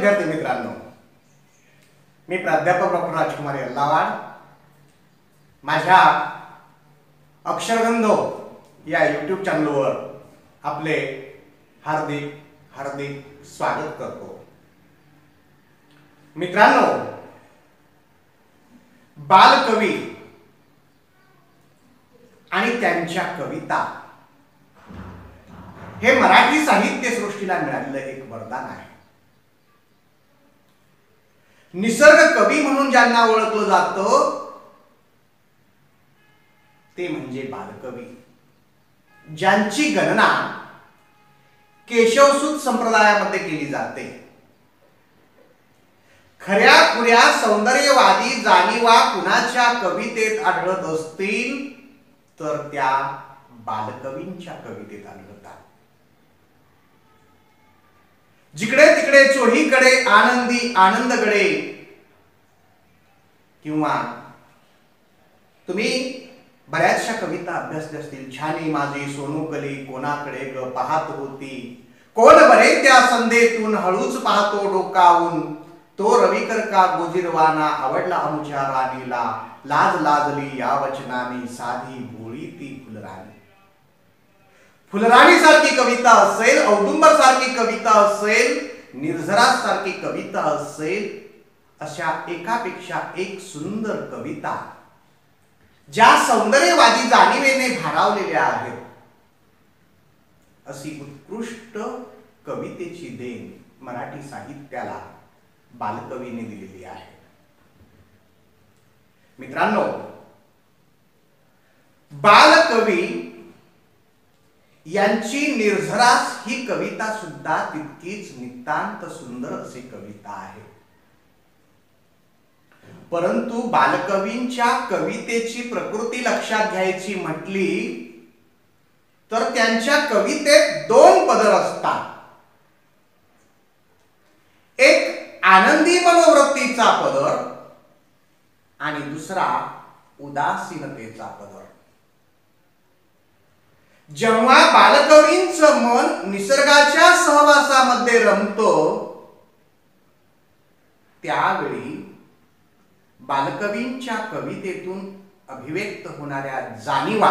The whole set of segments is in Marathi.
विद्यार्थी मित्रांनो, मी प्राध्यापक डॉक्टर राजकुमार यल्लावाड माझ्या अक्षरगंध या यूट्यूब चॅनलवर आपले हार्दिक हार्दिक स्वागत करतो। मित्रांनो, बालकवी आणि त्यांच्या कविता हे मराठी साहित्य सृष्टीला मिळालेलं एक वरदान आहे। निसर्ग कवी म्हणून ज्यांना ओळखलं जातं ते म्हणजे बालकवी, ज्यांची गणना केशवसूत संप्रदायामध्ये केली जाते। खऱ्या खुऱ्या सौंदर्यवादी जाणीवा कुणाच्या कवितेत आढळत असतील तर त्या बालकवींच्या कवितेत आढळतात। जिकडे तिकडे चोहीकडे आनंदी आनंदगडे, किंवा तुम्ही बऱ्याचशा कविता अभ्यासल्या असतील। छानी माझी सोनूकली कोणाकडे ग पाहत होती, कोण बरे त्या संध्येतून हळूच पाहतो डोकावून, तो रविकर का गोजिरवाना आवडला आमच्या राणीला, लाज लाजली या वचनाने साधी भोळी ती फुलराणी। फुलराणी सारखी कविता असेल, औदुंबर सारखी कविता असेल, निर्झरा सारखी कविता असेल, अशा एकापेक्षा एक सुंदर कविता ज्या सौंदर्यवादी जाणीवेने भारावलेल्या आहेत, अशी उत्कृष्ट कवितेची देण मराठी साहित्याला बालकवीने दिलेली आहे। मित्रांनो, बालकवी यांची निर्झरास ही कविता सुद्धा तितकीच नितांत सुंदर अशी कविता आहे। परंतु बालकवींच्या कवितेची प्रकृती लक्षात घ्यायची म्हटली तर त्यांच्या कवितेत दोन पदर असतात। एक आनंदी मनोवृत्तीचा पदर आणि दुसरा उदासीनतेचा पदर। जेव्हा बालकवींचं मन निसर्गाच्या सहवासामध्ये रमतो त्यावेळी बालकवींच्या कवितेतून अभिव्यक्त होणाऱ्या जाणीवा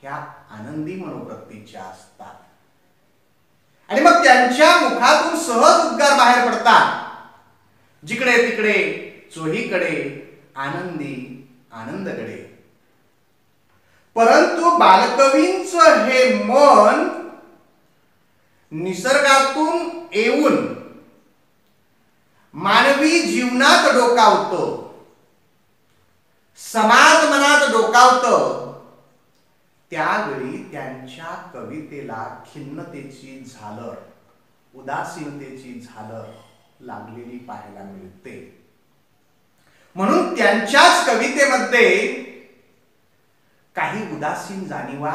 ह्या आनंदी मनोवृत्तीच्या असतात आणि मग त्यांच्या मुखातून सहज उद्गार बाहेर पडतात। जिकडे तिकडे चोहीकडे आनंदी आनंदगडे। परंतु बालकवींचं हे मन निसर्गातून येऊन मानवी जीवनात डोकावतं, समाज मनात डोकावतं, त्यावेळी त्यांच्या कवितेला खिन्नतेची झालर, उदासीनतेची झालर लागलेली पाहायला मिळते। म्हणून त्यांच्याच कवितेमध्ये काही उदासीन जाणीवा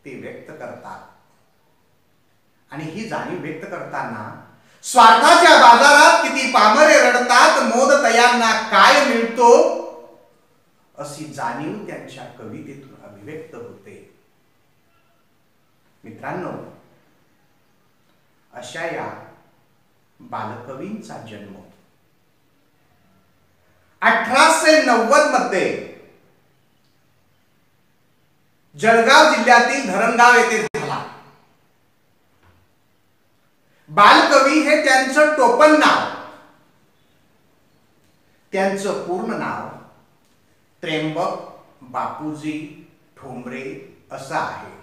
ते व्यक्त करतात आणि ही जाणीव व्यक्त करताना स्वार्थाच्या बाजारात किती पामरे रडतात, मोदतयांना काय मिळतो, अशी जाणीव त्यांच्या कवितेतून अभिव्यक्त होते। मित्रांनो, अशा या बालकवींचा जन्म 1890 मध्ये जळगाव जिल्ह्यातील धरणगाव येथे झाला। बालकवी हे त्यांचं टोपण नाव, त्यांचं पूर्ण नाव त्र्यंबक बापूजी ठोंबरे असं आहे।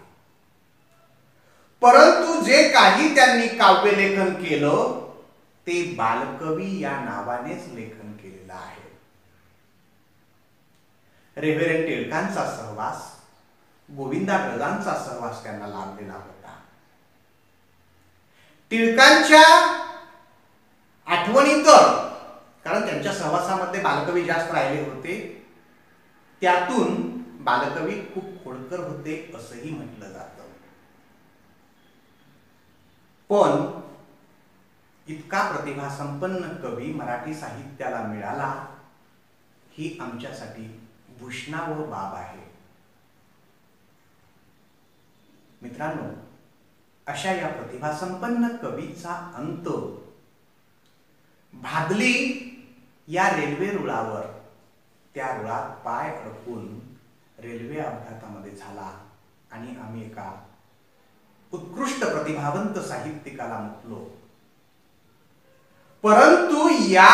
परंतु जे काही त्यांनी काव्यलेखन केलं ते बालकवी या नावानेच लेखन केलेलं आहे। रेव्हरंड टिळकांचा सहवास, गोविंदाग्रजांचा सहवास त्यांना लाभलेला होता। टिळकांच्या आठवणी तर, कारण त्यांच्या सहवासामध्ये बालकवी जास्त राहिले होते, त्यातून बालकवी खूप खोडकर होते असंही म्हटलं जातं। पण इतका प्रतिभासंपन्न कवी मराठी साहित्याला मिळाला ही आमच्यासाठी भूषणावह बाब आहे। मित्रांनो, अशा या प्रतिभासंपन्न कवीचा अंत भादली या रेल्वे रुळावर त्या रुळात पाय अडकून रेल्वे अपघातामध्ये झाला आणि आम्ही एका उत्कृष्ट प्रतिभावंत साहित्यिकाला मुकलो. परंतु या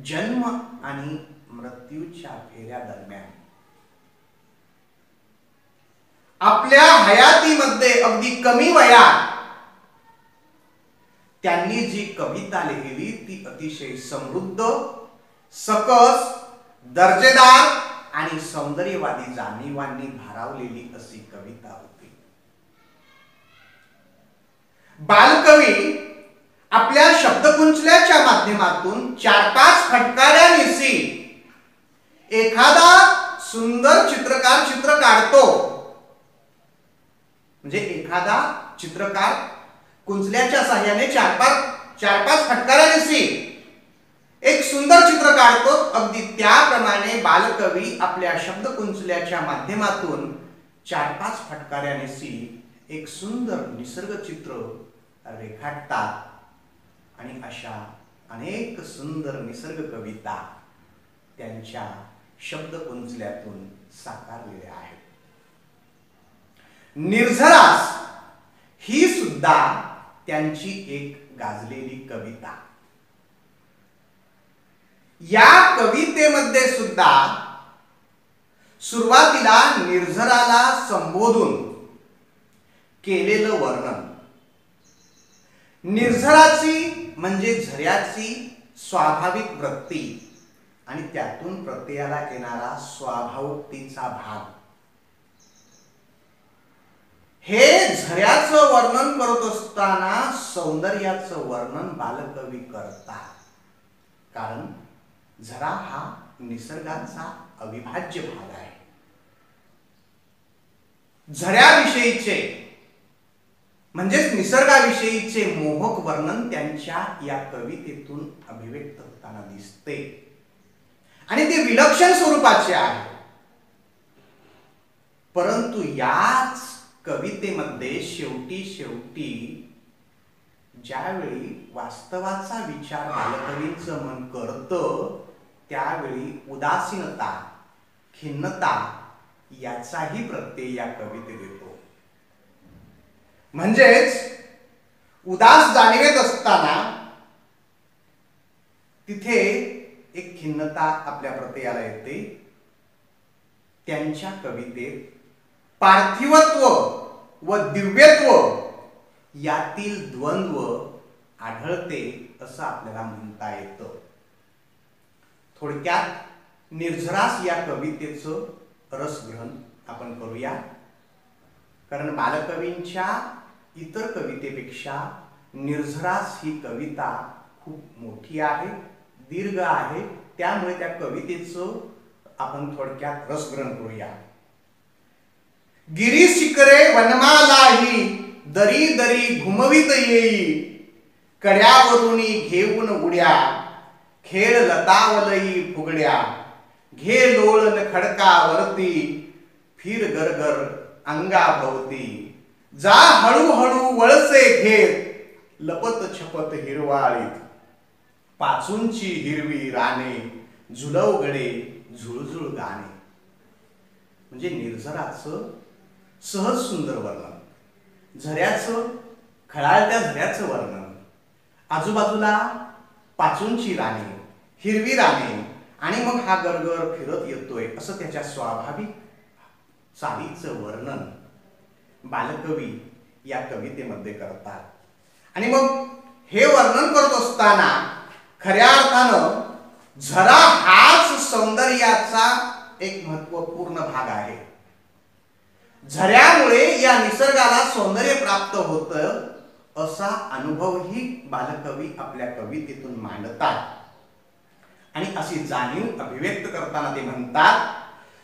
जन्म आणि मृत्यूच्या फेऱ्या दरम्यान आपल्या हयातीमध्ये अगदी कमी वयात त्यांनी जी कविता लिहिली ती अतिशय समृद्ध, सकस, दर्जेदार आणि सौंदर्यवादी जाणीवांनी भारावलेली अशी कविता होती. बालकवी आपल्या शब्दकुंचल्याच्या माध्यमातून 4-5 फटकाऱ्यांनीसी एखादा सुंदर चित्रकार चित्र काढतो. म्हणजे एखादा चित्रकार कुंचल्याच्या साहाय्याने 4-5 फटकाऱ्यांनीसी एक सुंदर चित्र काढतो. अगदी त्याप्रमाणे बालकवी आपल्या शब्दकुंचल्याच्या माध्यमातून 4-5 फटकाऱ्यांनीसी एक सुंदर निसर्ग चित्र रेखाटतात आणि अशा अनेक सुंदर निसर्ग कविता त्यांच्या शब्दकुंचल्यातून साकारलेल्या आहेत. निर्झरास ही सुद्धा त्यांची एक गाजलेली कविता. या कवितेमध्ये सुद्धा सुरुवातीला निर्झराला संबोधून केलेलं वर्णन, निर्झराची म्हणजे झऱ्याची स्वाभाविक वृत्ती आणि त्यातून प्रत्ययाला येणारा स्वाभाविकतेचा भाग, हे झऱ्याचं वर्णन करत असताना सौंदर्याचं वर्णन बालकवी करतात. कारण झरा हा निसर्गाचा अविभाज्य भाग आहे. झऱ्याविषयीचे म्हणजेच निसर्गाविषयीचे मोहक वर्णन त्यांच्या या कवितेतून अभिव्यक्त होताना दिसते आणि ते विलक्षण स्वरूपाचे आहे. परंतु याच कवितेमध्ये शेवटी ज्यावेळी वास्तवाचा विचार बालकवींचं मन करतं त्यावेळी उदासीनता, खिन्नता याचाही प्रत्यय या कवितेत येतो. म्हणजेच उदास जाणवत असताना तिथे एक खिन्नता आपल्या प्रत्ययाला येते. त्यांच्या कवितेत पार्थिवत्व व दिव्यत्व यातील द्वंद्व आढळते असं आपल्याला म्हणता येतं. थोडक्यात निर्झरास या कवितेचं रसग्रहण आपण करूया. कारण बालकवींच्या इतर कवितेपेक्षा निर्झरास ही कविता खूप मोठी आहे, दीर्घ आहे. त्यामुळे त्या कवितेचं आपण थोडक्यात रसग्रहण करूया. गिरी शिखरे वनमालाही दरी दरी घुमवित येई, कड्यावरुनी घेऊन उड्या खेळ लतावलई फुगड्या, घे लोळन खडकावरती फिर गरगर अंगाभोवती, जा हळूहळू वळसे घेत लपत छपत हिरवाळीत, पाचूंची हिरवी राने झुलवगडे झुळझुळ गाणे. म्हणजे निर्झराचं सहज सुंदर वर्णन, झऱ्याचं खळाळत्या झऱ्याचं वर्णन, आजूबाजूला पाचूंची राने, हिरवी राने आणि मग हा गरगर फिरत येतोय असं त्याच्या स्वाभाविक चालीचं वर्णन बालकवी या कवितेमध्ये करतात. आणि मग हे वर्णन करत असताना खऱ्या अर्थानं झरा हाच सौंदर्याचा एक महत्वपूर्ण भाग आहे. झऱ्यामुळे या निसर्गाला सौंदर्य प्राप्त होतं असा अनुभवही बालकवी आपल्या कवितेतून मांडतात. आणि अशी जाणीव अभिव्यक्त करताना ते म्हणतात,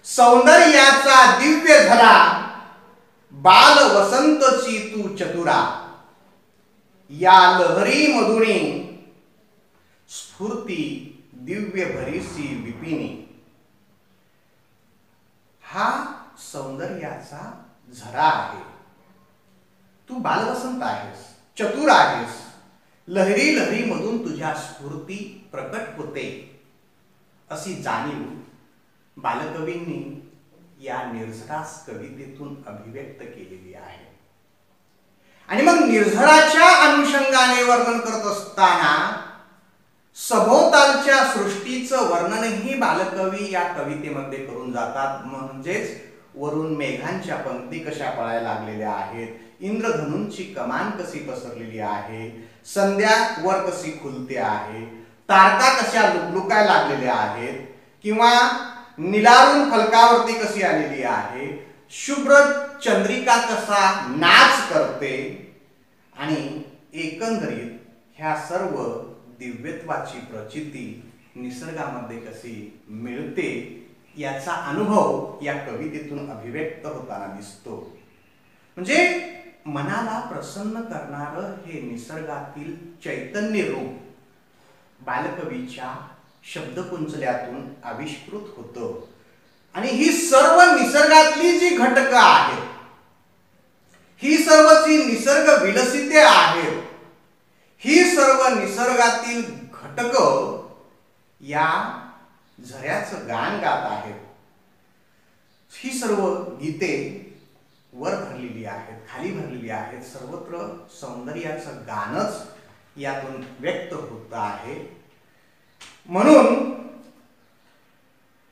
सौंदर्याचा दिव्य झरा बाल वसंतची तू चतुरा, या लहरी मधुनी स्फूर्ती दिव्य भरीसी विपिनी. हा सौंदर्याचा झरा आहे. तू बालवसंत आहेस, चतुर आहेस, लहरी लहरी मधून तुझ्या स्फूर्ती प्रकट होते, अशी जाणीव बालकवींनी या निर्झरास कवितेतून अभिव्यक्त केलेली आहे. आणि मग निर्झराच्या अनुषंगाने वर्णन करत असताना सभोवतालच्या सृष्टीचं वर्णनही बालकवी या कवितेमध्ये करून जातात. म्हणजेच वरून मेघांच्या पंक्ती कशा पळायला लागलेल्या आहेत, इंद्रधनुंची कमान कशी पसरलेली आहे, संध्या वर कशी खुलते आहे, तारका कशा लुकलुकाय लागलेल्या आहेत, किंवा निलारून फलकावरती कशी आलेली आहे, शुभ्र चंद्रिका कसा नाच करते, आणि एकंदरीत ह्या सर्व दिव्यत्वाची प्रचिती निसर्गामध्ये कशी मिळते याचा अनुभव या कवितेतून अभिव्यक्त होताना दिसतो. म्हणजे मनाला प्रसन्न करणारं हे निसर्गातील चैतन्य रूप बालकवीच्या शब्दकुंचल्यातून आविष्कृत होतं. आणि ही सर्व निसर्गातली जी घटकं आहेत, ही सर्व जी निसर्ग विलसिते आहेत, ही सर्व निसर्गातील घटकं या झऱ्याचं गाण गात आहेत. ही सर्व गीते वर भरलेली आहेत, खाली भरलेली आहेत. सर्वत्र सौंदर्याचं गाणच यातून व्यक्त होत आहे. म्हणून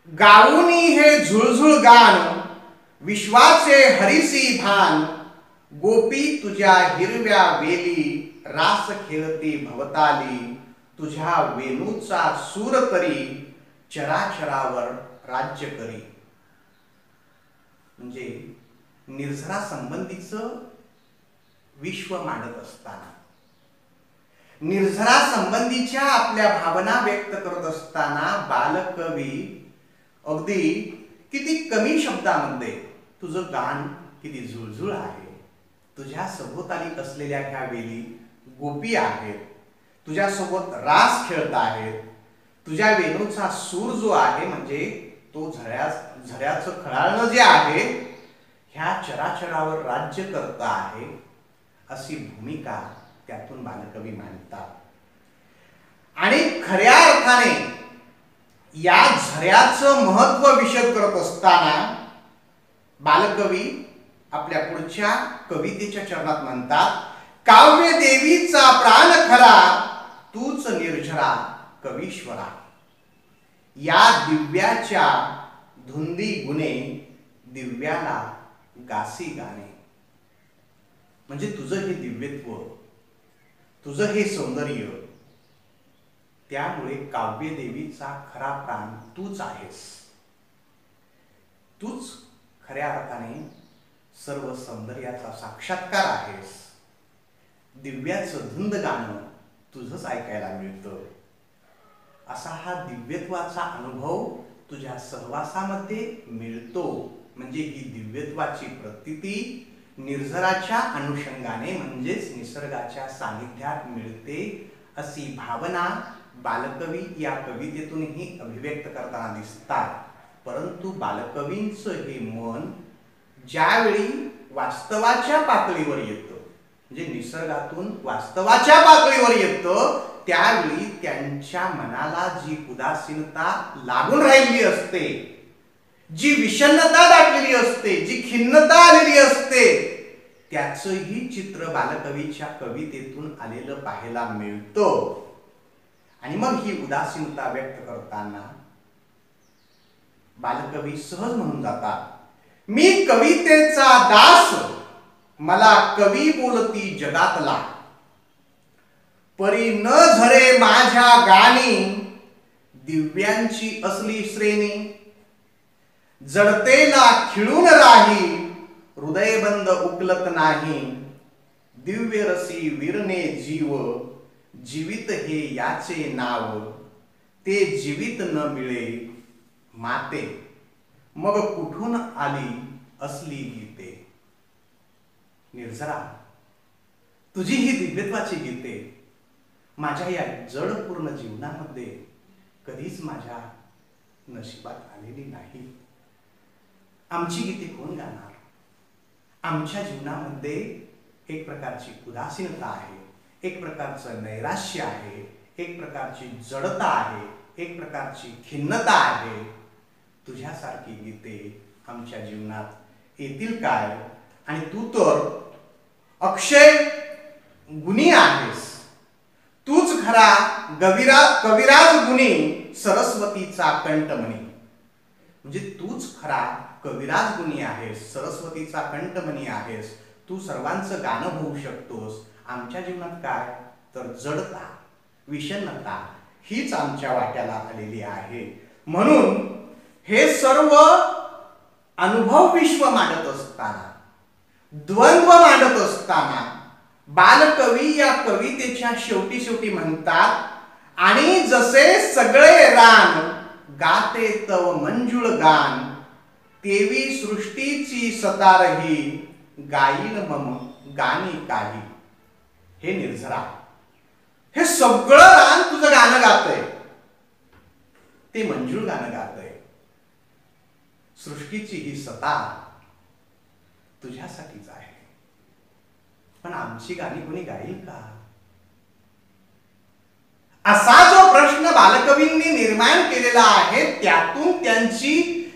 गाऊनी हे झुळझुळ गाण, विश्वाचे हरिसी भान, गोपी तुझ्या हिरव्या वेली, रास खेळती भवताली, तुझ्या वेणूचा सूर करी, चराचरावर राज्य करी. म्हणजे निर्झरा संबंधीचं विश्व मांडत असताना, निर्झरा संबंधीच्या आपल्या भावना व्यक्त करत असताना बालकवी अगदी किती कमी शब्दामध्ये तुझं गाण किती झुळझुळ आहे, तुझ्या सभोवताली असलेल्या ह्या वेली गोपी आहेत, तुझ्यासोबत रास खेळत आहेत, तुझ्या वेणूचा सूर जो आहे म्हणजे तो झऱ्याचं खळाळणं जे आहे ह्या चराचरावर राज्य करत आहे, अशी भूमिका त्यातून बालकवी मांडतात. आणि खऱ्या अर्थाने या झऱ्याचं महत्व विशद करत असताना बालकवी आपल्या पुढच्या कवितेच्या चरणात म्हणतात, काव्य देवीचा प्राण खरा, तूच निर्झरा कवीश्वरा. या दिव्याच्या धुंदी गुणे, दिव्याला गासी गाणे. म्हणजे तुझं हे दिव्यत्व, तुझं हे सौंदर्य, त्यामुळे काव्य देवीचा खरा प्राण तूच आहेस. तूच खऱ्या अर्थाने सर्व सौंदर्याचा साक्षात्कार आहेस. दिव्याचं धुंद गाणं तुझंच ऐकायला मिळतं. असा हा दिव्यत्वाचा अनुभव तुझ्या सहवासामध्ये मिळतो. म्हणजे ही दिव्यत्वाची प्रतीती निर्झराच्या अनुषंगाने म्हणजेच निसर्गाच्या सानिध्यात मिळते, अशी भावना बालकवी या कवितेतूनही अभिव्यक्त करताना दिसतात. परंतु बालकवींचं हे मन ज्यावेळी वास्तवाच्या पातळीवर येतं, म्हणजे निसर्गातून वास्तवाच्या पातळीवर येतं, त्यावेळी त्यांच्या मनाला जी उदासीनता लागून राहिली असते, जी विषण्णता दाटलेली असते, जी खिन्नता आलेली असते, त्याचंही चित्र बालकवीच्या कवितेतून आलेलं पाहायला मिळतं. आणि मग ही उदासीनता व्यक्त करताना बालकवी सहज म्हणून जातात, मी कवितेचा दास, मला कवी बोलती जगातला, परी न झरे माझ्या गाणी, दिव्यांची असली श्रेणी, जडतेला खिळून राही, हृदयबंद उकलत नाही, दिव्य रसी विरणे जीव, जीवित हे याचे नाव, ते जीवित न मिळे माते, मग कुठून आली असली गीते. निर्झरा, तुझी ही दिव्यत्वाची गीते माझ्या या जडपूर्ण जीवनामध्ये कधीच माझ्या नशिबात आलेली नाही. आमची गीते कोण गाणार? आमच्या जीवनामध्ये एक प्रकारची उदासीनता आहे, एक प्रकारचं नैराश्य आहे, एक प्रकारची जडता आहे, एक प्रकारची खिन्नता आहे. तुझ्यासारखी गीते आमच्या जीवनात येतील काय? आणि तू तर अक्षय गुणी आहेस. तूच खरा कविराज गुणी, सरस्वतीचा कंठमणी. म्हणजे तूच खरा कविराज गुणी आहेस, सरस्वतीचा कंठमणी आहेस. तू सर्वांचं गाणं होऊ शकतोस. आमच्या जीवनात काय तर जडता, विषण्णता हीच आमच्या वाट्याला आलेली आहे. म्हणून हे सर्व अनुभव विश्व मांडत असताना, द्वंद्व मांडत असताना बालकवी या कवितेच्या शेवटी म्हणतात, आणि जसे सगळे रान गाते तव मंजुळ गान, तेवी सृष्टीची सतारही गाईल मम गाणी काही. हे निर्झरा, हे सगळं रान तुझं गाणं गातंय, ते मंजुळ गाणं गातंय. सृष्टीची ही सतार तुझ्यासाठीच आहे. पण आमची गाणी कोणी गाईल का? असा जो प्रश्न बालकवींनी निर्माण केलेला आहे, त्यातून त्यांची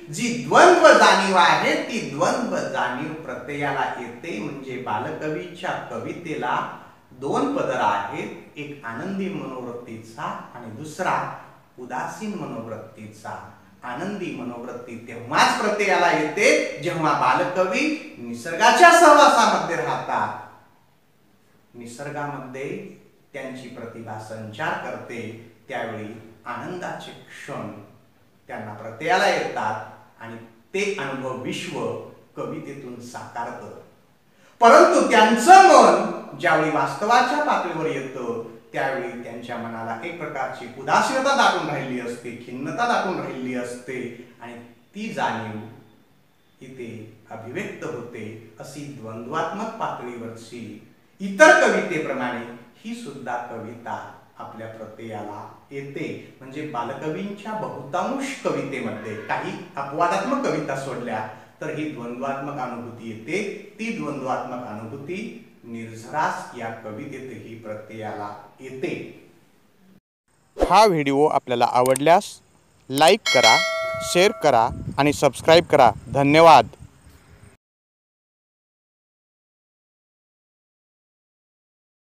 जी द्वंद्व जाणीव आहे, ती द्वंद्व जाणीव प्रत्ययाला येते. म्हणजे बालकवीच्या कवितेला दोन पदर आहेत, एक आनंदी मनोवृत्तीचा आणि दुसरा उदासीन मनोवृत्तीचा. आनंदी मनोवृत्ती तेव्हाच प्रत्ययाला येते जेव्हा बालकवी निसर्गाच्या सहवासामध्ये राहतात. निसर्गामध्ये त्यांची प्रतिभा संचार करते, त्यावेळी आनंदाचे क्षण त्यांना प्रत्ययाला येतात आणि ते अनुभव विश्व कवितेतून साकारतं. परंतु त्यांचं मन ज्यावेळी वास्तवाच्या पातळीवर येतं, त्यावेळी त्यांच्या मनाला एक प्रकारची उदासीनता दाटून राहिली असते, खिन्नता दाटून राहिली असते, आणि ती जाणीव इथे अभिव्यक्त होते. अशी द्वंद्वात्मक पातळीवरची इतर कवितेप्रमाणे ही सुद्धा कविता आपल्या प्रत्ययाला येते. म्हणजे बालकवींच्या बहुतांश कवितेमध्ये काही अपवादात्मक कविता सोडल्या तर ही द्वंद्वात्मक अनुभूती येते. ती द्वंद्वात्मक अनुभूती निर्झरास या कवितेतही प्रत्ययाला येते. हा व्हिडिओ आपल्याला आवडल्यास लाईक करा, शेअर करा आणि सबस्क्राईब करा. धन्यवाद.